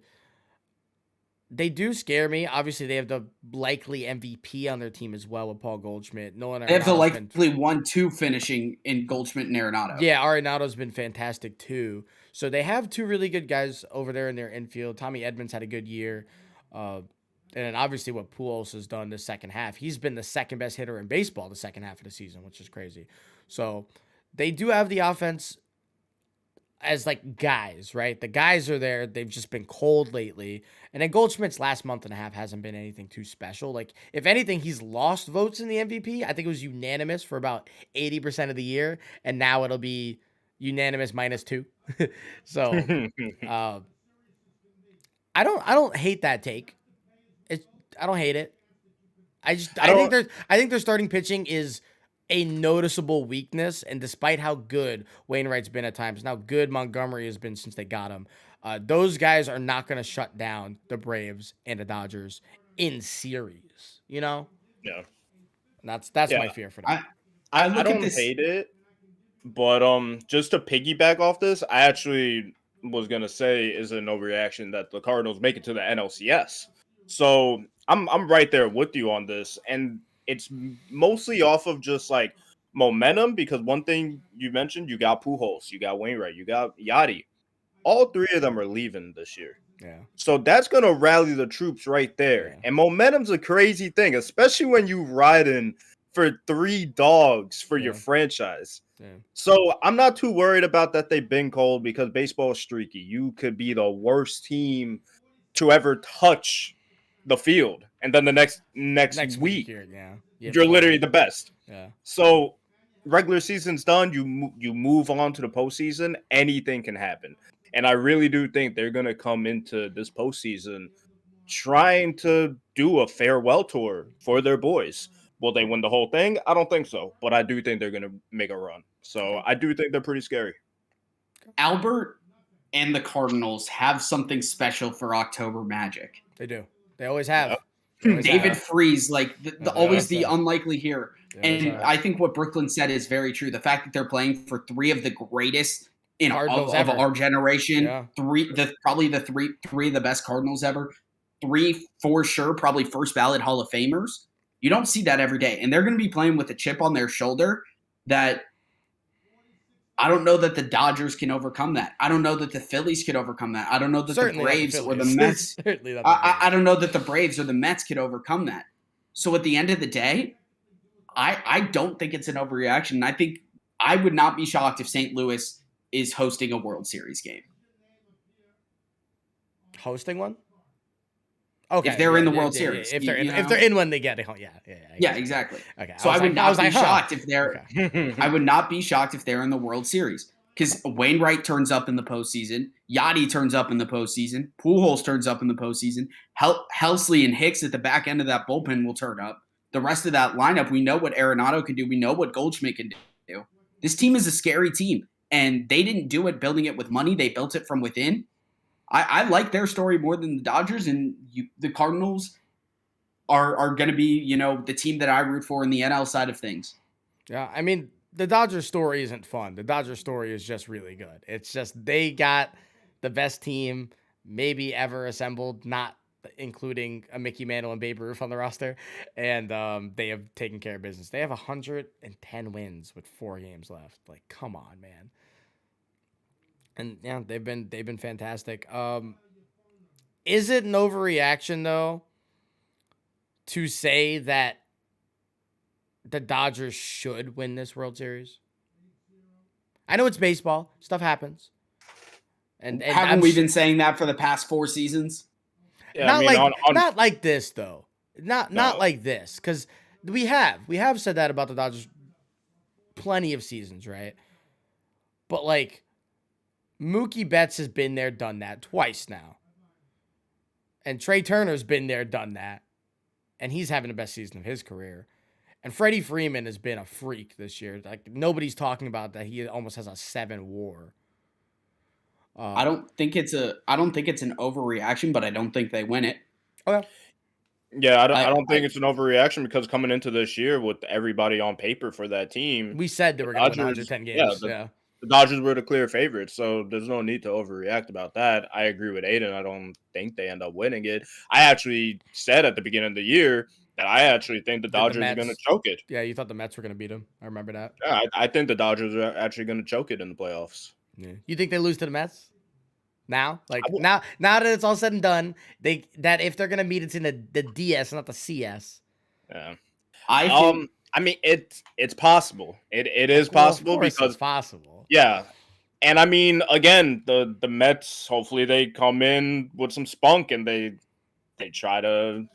A: They do scare me. Obviously, they have the likely MVP on their team as well with Paul Goldschmidt. Nolan
C: They have the
A: Arenado's been
C: likely 1-2 finishing in Goldschmidt and Arenado.
A: yeah, Arenado's been fantastic too. So they have two really good guys over there in their infield. Tommy Edmonds had a good year. And then obviously what Pujols has done the second half. He's been the second best hitter in baseball the second half of the season, which is crazy. So they do have the offense as like guys, right? The guys are there. They've just been cold lately. And then Goldschmidt's last month and a half hasn't been anything too special. Like, if anything, he's lost votes in the MVP. I think it was unanimous for about 80% of the year. And now it'll be unanimous -2. So I don't hate that take. I don't hate it. I think their starting pitching is a noticeable weakness, and despite how good Wainwright's been at times, and how good Montgomery has been since they got him, those guys are not going to shut down the Braves and the Dodgers in series. You know,
B: Yeah.
A: And that's
B: Yeah.
A: my fear for them.
C: I
B: I
C: look at
B: don't
C: this.
B: hate it, but just to piggyback off this, I actually was gonna say is an overreaction that the Cardinals make it to the NLCS. So I'm right there with you on this, and it's mostly off of just like momentum because one thing you mentioned, you got Pujols, you got Wainwright, you got Yachty. All three of them are leaving this year.
A: Yeah.
B: So that's going to rally the troops right there.
A: Yeah.
B: And momentum's a crazy thing, especially when you riding for 3 dogs for your
A: Yeah.
B: franchise.
A: Yeah.
B: So I'm not too worried about that they've been cold because baseball is streaky. You could be the worst team to ever touch the field. And then the next week,
A: yeah.
B: you're literally the best.
A: Yeah.
B: So regular season's done. You move on to the postseason. Anything can happen. And I really do think they're going to come into this postseason trying to do a farewell tour for their boys. Will they win the whole thing? I don't think so. But I do think they're going to make a run. So I do think they're pretty scary.
C: Albert and the Cardinals have something special for October Magic.
A: They do. They always have.
B: Yep.
A: They always
C: David
A: have.
C: Freeze, like always the unlikely here. And
A: have.
C: I think what Brooklyn said is very true. The fact that they're playing for 3 of the greatest of our generation,
A: Yeah.
C: probably the three of the best Cardinals ever, 3 for sure, probably first ballot Hall of Famers. You don't see that every day, and they're going to be playing with a chip on their shoulder that I don't know that the Dodgers can overcome that. I don't know that the Phillies could overcome that. I don't know that
A: Certainly
C: the Braves or the
A: Phillies.
C: Mets.
A: Certainly not the Phillies.
C: I don't know that the Braves or the Mets could overcome that. So at the end of the day, I don't think it's an overreaction. And I think I would not be shocked if St. Louis is hosting a World Series game.
A: Hosting one? Okay.
C: If they're in the World Series.
A: If they're in one, they get it.
C: Yeah, exactly.
A: Okay.
C: So I would not be shocked if they're
A: Okay.
C: I would not be shocked if they're in the World Series. Because Wainwright turns up in the postseason, Yachty turns up in the postseason, Pujols turns up in the postseason, Helsley and Hicks at the back end of that bullpen will turn up. The rest of that lineup, we know what Arenado can do. We know what Goldschmidt can do. This team is a scary team, and they didn't do it building it with money. They built it from within. I like their story more than the Dodgers, and the Cardinals are going to be, the team that I root for in the NL side of things.
A: Yeah, I mean, the Dodgers story isn't fun. The Dodgers story is just really good. It's just they got the best team maybe ever assembled, not including a Mickey Mantle and Babe Ruth on the roster, and they have taken care of business. They have 110 wins with 4 games left. Like, come on, man. And yeah, they've been fantastic. Is it an overreaction though to say that the Dodgers should win this World Series? I know it's baseball. Stuff happens. And
C: haven't we been saying that for the past 4 seasons?
B: Yeah,
A: not like this though. Not like this, because we have said that about the Dodgers plenty of seasons, right? But like Mookie Betts has been there, done that twice now. And Trey Turner's been there, done that. And he's having the best season of his career. And Freddie Freeman has been a freak this year. Like, nobody's talking about that. He almost has a 7 WAR.
C: I don't think it's an overreaction, but I don't think they win it.
A: Okay.
B: Yeah, I don't think it's an overreaction because coming into this year with everybody on paper for that team,
A: we said they were going to win 110 games.
B: the Dodgers were the clear favorites, so there's no need to overreact about that. I agree with Aiden. I don't think they end up winning it. I actually said at the beginning of the year that I actually think the Dodgers are going to choke it.
A: Yeah, you thought the Mets were going to beat them. I remember that.
B: Yeah, I think the Dodgers are actually going to choke it in the playoffs.
A: Yeah. You think they lose to the Mets? Now? Now that it's all said and done, that if they're going to meet, it's in the DS, not the CS.
B: Yeah.
C: I
B: mean, it's possible. It is possible because
A: it's possible.
B: Yeah. And I mean, again, the Mets, hopefully they come in with some spunk and they try to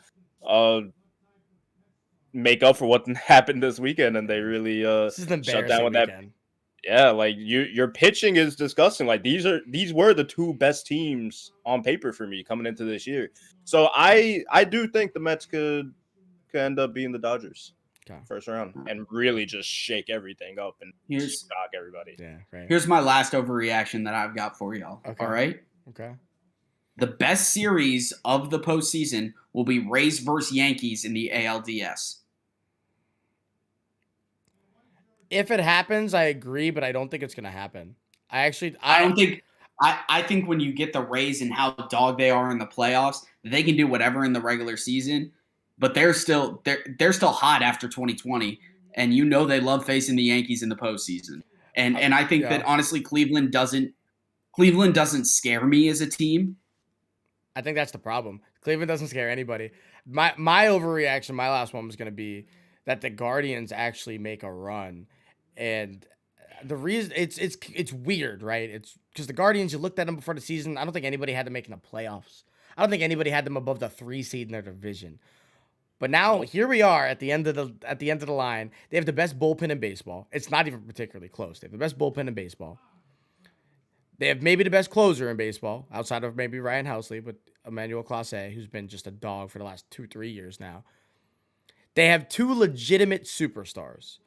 B: make up for what happened this weekend, and they really
A: this is an
B: shut down with
A: weekend.
B: that. Yeah, like your pitching is disgusting. Like these were the two best teams on paper for me coming into this year. So I do think the Mets could end up being the Dodgers. First round, and really just shake everything up and shock everybody.
A: Yeah, right.
C: Here's my last overreaction that I've got for y'all.
A: Okay.
C: All right.
A: Okay.
C: The best series of the postseason will be Rays versus Yankees in the ALDS.
A: If it happens, I agree, but I don't think it's going to happen. I
C: think when you get the Rays and how dog they are in the playoffs, they can do whatever in the regular season. But they're still hot after 2020, and you know they love facing the Yankees in the postseason. And I think that honestly, Cleveland doesn't scare me as a team.
A: I think that's the problem. Cleveland doesn't scare anybody. My overreaction, my last one was going to be that the Guardians actually make a run, and the reason it's weird, right? It's because the Guardians, you looked at them before the season. I don't think anybody had them making the playoffs. I don't think anybody had them above the 3 seed in their division. But now here we are at the end of the line. They have the best bullpen in baseball. It's not even particularly close. They have the best bullpen in baseball. They have maybe the best closer in baseball, outside of maybe Ryan Housley, with Emmanuel Clase, who's been just a dog for the last 2-3 years now. They have 2 legitimate superstars.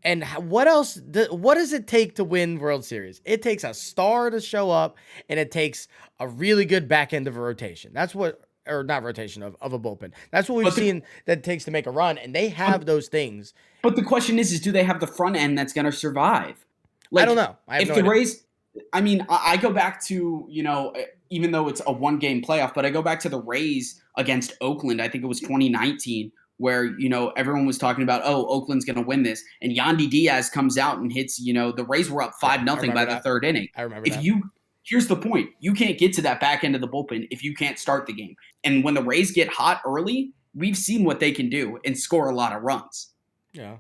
A: And what else? What does it take to win World Series? It takes a star to show up, and it takes a really good back end of a rotation. That's what. Or not rotation of a bullpen. That's what we've seen that it takes to make a run, and they have those things.
C: But the question is do they have the front end that's going to survive?
A: I don't know.
C: Rays, I mean, I go back to, even though it's a 1-game playoff, but I go back to the Rays against Oakland. I think it was 2019, where, everyone was talking about, Oakland's going to win this. And Yandy Diaz comes out and hits, the Rays were up 5-0 by the third inning.
A: I remember that.
C: Here's the point. You can't get to that back end of the bullpen if you can't start the game. And when the Rays get hot early, we've seen what they can do and score a lot of runs.
A: Yeah.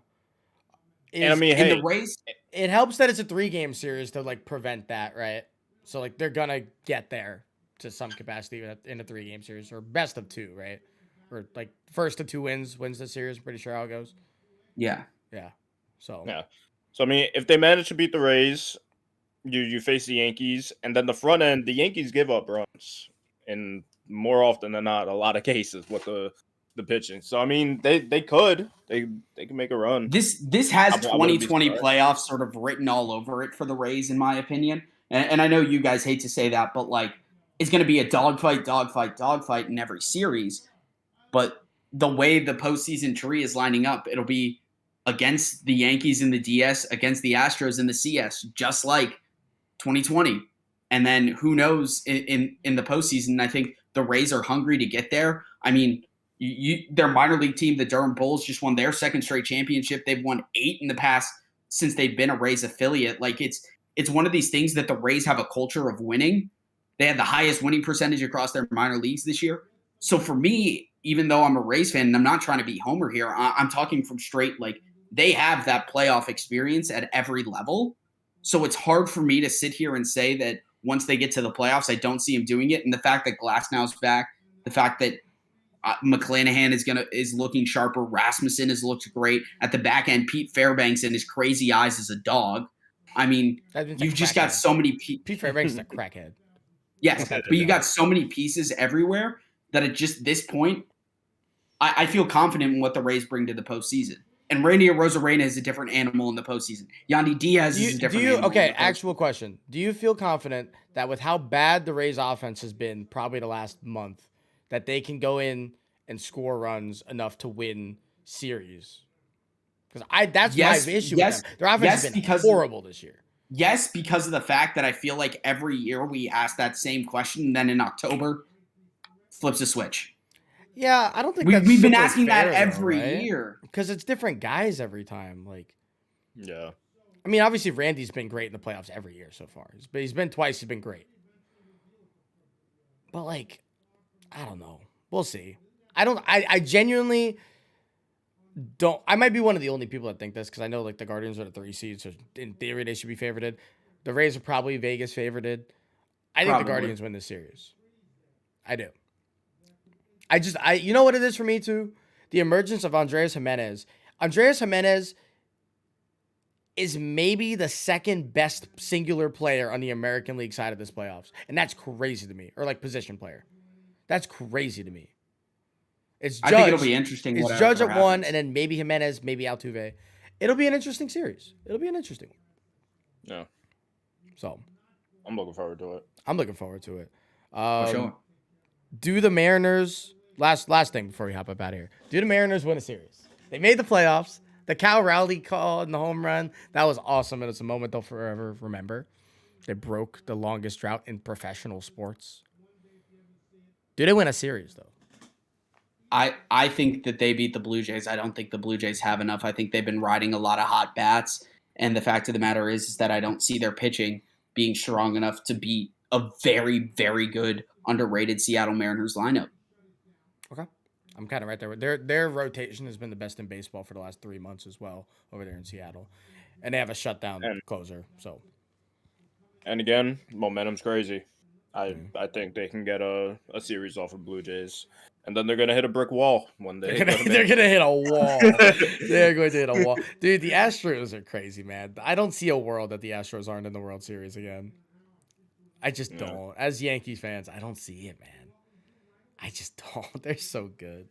C: The Rays,
A: it helps that it's a 3-game series to prevent that, right? So they're gonna get there to some capacity in a 3-game series, or best of 2, right? Or first of 2 wins the series. I'm pretty sure how it goes.
C: Yeah.
A: Yeah. So
B: I mean, if they manage to beat the Rays, you face the Yankees, and then the front end, the Yankees give up runs, and more often than not, a lot of cases with the pitching. So I mean, they can make a run.
C: This has 2020 playoffs sort of written all over it for the Rays, in my opinion. And I know you guys hate to say that, but it's going to be a dogfight in every series. But the way the postseason tree is lining up, it'll be against the Yankees in the DS, against the Astros in the CS, just like 2020. And then who knows in the postseason. I think the Rays are hungry to get there. I mean, their minor league team, the Durham Bulls, just won their 2nd straight championship. They've won 8 in the past since they've been a Rays affiliate. It's one of these things that the Rays have a culture of winning. They had the highest winning percentage across their minor leagues this year. So for me, even though I'm a Rays fan and I'm not trying to be homer here, I'm talking from straight, they have that playoff experience at every level. So it's hard for me to sit here and say that once they get to the playoffs, I don't see him doing it. And the fact that Glasnow's back, the fact that McClanahan is looking sharper, Rasmussen has looked great at the back end. Pete Fairbanks and his crazy eyes as a dog. I mean, you've just got so many.
A: Pete Fairbanks is a crackhead.
C: Yes, but you got so many pieces everywhere that at just this point, I feel confident in what the Rays bring to the postseason. And Randy Arozarena is a different animal in the postseason. Yandy Diaz is a different animal.
A: Okay, actual question. Do you feel confident that with how bad the Rays offense has been probably the last month, that they can go in and score runs enough to win series? Because that's my issue with them. Their offense has been horrible this year.
C: Yes, because of the fact that I feel like every year we ask that same question, and then in October, flips a switch.
A: Yeah, I don't think that's
C: We've been
A: super
C: asking that
A: fair, though,
C: every
A: right?
C: year.
A: Because it's different guys every time. Like,
B: Yeah.
A: I mean, obviously Randy's been great in the playoffs every year so far. He's been twice. He's been great. But like, I don't know. We'll see. I genuinely don't. I might be one of the only people that think this because I know like the Guardians are the 3 seeds, so in theory they should be favorited. The Rays are probably Vegas favorited. I think the
C: Probably.
A: Guardians win this series. I do. You know what it is for me too? The emergence of Andrés Giménez. Andrés Giménez is maybe the second best singular player on the American League side of this playoffs. And that's crazy to me. Or like position player. That's crazy to me. It's Judge.
C: I think it'll be interesting.
A: It's Judge at 1, and then maybe Giménez, maybe Altuve. It'll be an interesting series. It'll be an interesting one.
B: Yeah.
A: So
B: I'm looking forward to it.
A: I'm looking forward to it.
C: For sure.
A: Do the Mariners last thing before we hop up out of here? Do the Mariners win a series? They made the playoffs. The Cal Rowley call and the home run, that was awesome, and it's a moment they'll forever remember. They broke the longest drought in professional sports. Do they win a series though?
C: I think that they beat the Blue Jays. I don't think the Blue Jays have enough. I think they've been riding a lot of hot bats, and the fact of the matter is that I don't see their pitching being strong enough to beat a very, very good, underrated Seattle Mariners lineup.
A: Okay. I'm kind of right there. Their rotation has been the best in baseball for the last 3 months as well over there in Seattle. And they have a shutdown closer. So,
B: And again, momentum's crazy. I think they can get a series off of Blue Jays. And then they're going to hit a brick wall one day.
A: they're going to hit a wall. They're going to hit a wall. Dude, the Astros are crazy, man. I don't see a world that the Astros aren't in the World Series again. I just don't. As Yankees fans, I don't see it, man. I just don't. They're so good.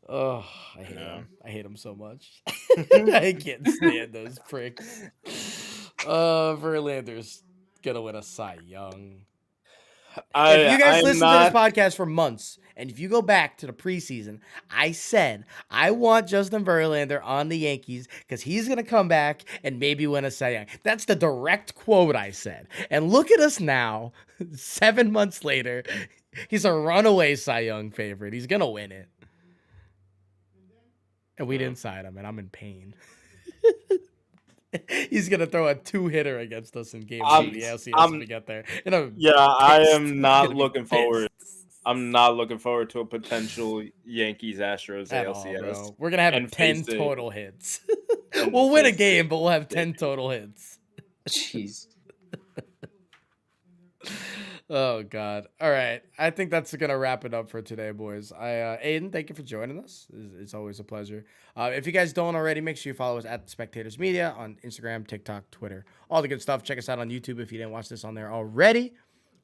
A: Oh, I hate them. I hate them so much. I can't stand those pricks. Verlander's going to win a Cy Young. If you guys listen to this podcast for months, and if you go back to the preseason, I said I want Justin Verlander on the Yankees because he's going to come back and maybe win a Cy Young. That's the direct quote I said. And look at us now, 7 months later. He's a runaway Cy Young favorite. He's going to win it. And we didn't sign him, and I'm in pain. He's going to throw a 2-hitter against us in game 1 of the LCS if we get there.
B: I am not looking forward. I'm not looking forward to a potential Yankees-Astros ALCS.
A: We're going to have 10 total hits. We'll win a game, but we'll have 10 total hits.
C: Jeez.
A: Oh, God. All right. I think that's going to wrap it up for today, boys. Aiden, thank you for joining us. It's always a pleasure. If you guys don't already, make sure you follow us at Spectators Media on Instagram, TikTok, Twitter, all the good stuff. Check us out on YouTube if you didn't watch this on there already.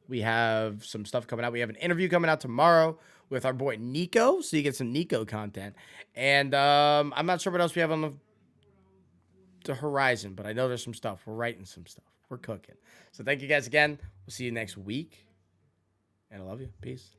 A: We have some stuff coming out. We have an interview coming out tomorrow with our boy Nico, so you get some Nico content. And I'm not sure what else we have on the horizon, but I know there's some stuff. We're writing some stuff. We're cooking. So thank you guys again. We'll see you next week. And I love you. Peace.